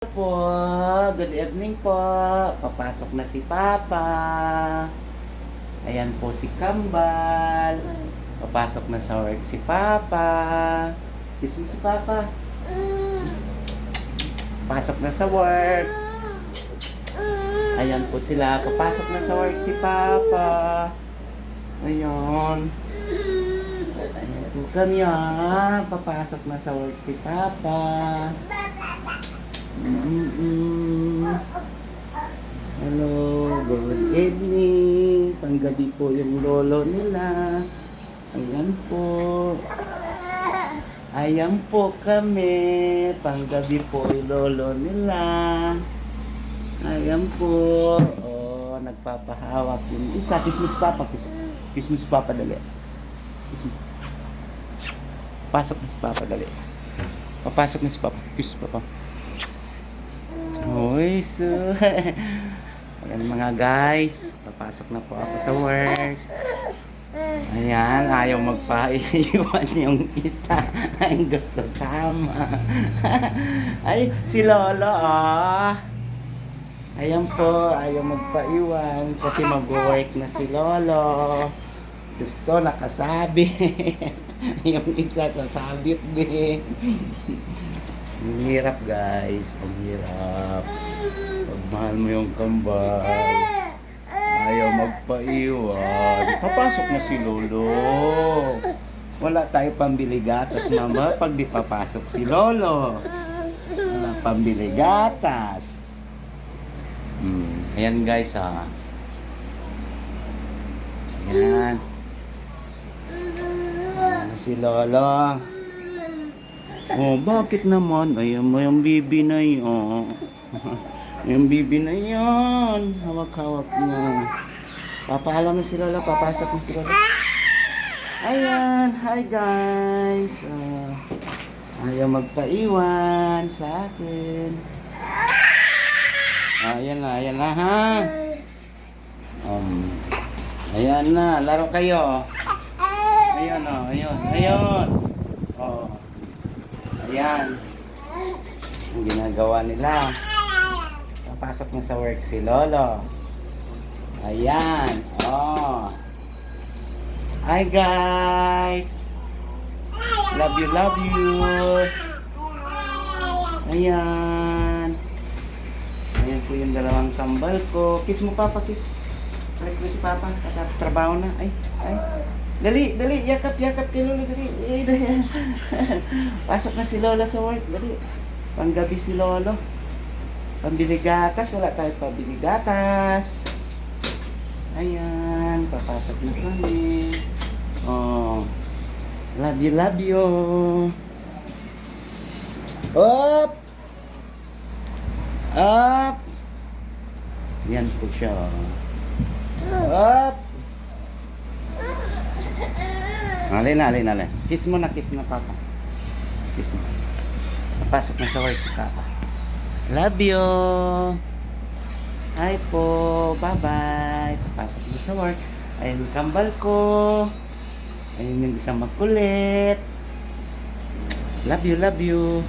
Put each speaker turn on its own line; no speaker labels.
Po, good evening po. Papasok na si Papa. Ayan po si Kambal. Papasok na sa work si Papa. Kiss mo si Papa. Pasok na sa work. Ayan po sila. Papasok na sa work si Papa. Ayun. Ayan po kami Papasok na sa work si Papa. Hello, good evening. Panggabi po yung lolo nila. Ayan po. Ayan po kami. Panggabi po yung lolo nila. Ayan po. Oh, nagpapahawak yung isa. Kiss mo si Papa. Kiss mo si Papa, dali. Kiss mo. Pasok na si Papa, dali. Papasok na si Papa. Kiss Papa. Hoy, so ayan mga guys, papasok na po ako sa work. Ayan, ayaw magpaiwan yung isa. Ay, gusto sama. Ay, si Lolo ayan po, ayaw magpaiwan kasi mag-work na si Lolo. Gusto nakasabit. Yung isa sasabit din. Ang hirap guys, ang hirap. Pagmahal mo yung kambal, ayaw magpaiwan. Papasok na si Lolo. Wala tayo pambili gatas, mama, pag di papasok si Lolo. Wala pambili gatas. Ayan guys Ayan. Ayan na si Lolo. Oh, bakit naman? Ayan mo yung bibi na yun. Yung bibi na yun. Hawak-hawak na. Papaalam na si Lola. Papasok na si Lola. Ayan. Hi guys. Ayaw magpaiwan sa akin. Ayan na ha. Ayan na. Laro kayo. Ayan ayun. Oh. Ayan. Ang ginagawa nila. Papasok na sa work si Lolo. Ayan. Oh. Hi guys. Love you. Ayan. Ayan po yung dalawang kambal ko. Kiss mo Papa, kiss. Press na si Papa. Trabaho na. Ay. Dali, yakap kay Lolo, dali. Pasok na si Lolo sa work, dali. Panggabi si Lolo. Pambili gatas, wala tayo pambili gatas. Ayan, papasok na kami. Oh, love you. Up! Yan po siya. Up! Alin. Kiss mo na Papa. Kiss mo. Papasok na sa work si Papa. Love you. Hi po. Bye-bye. Papasok na sa work. Ayun yung kambal ko. Ayun yung isang makulit. Love you.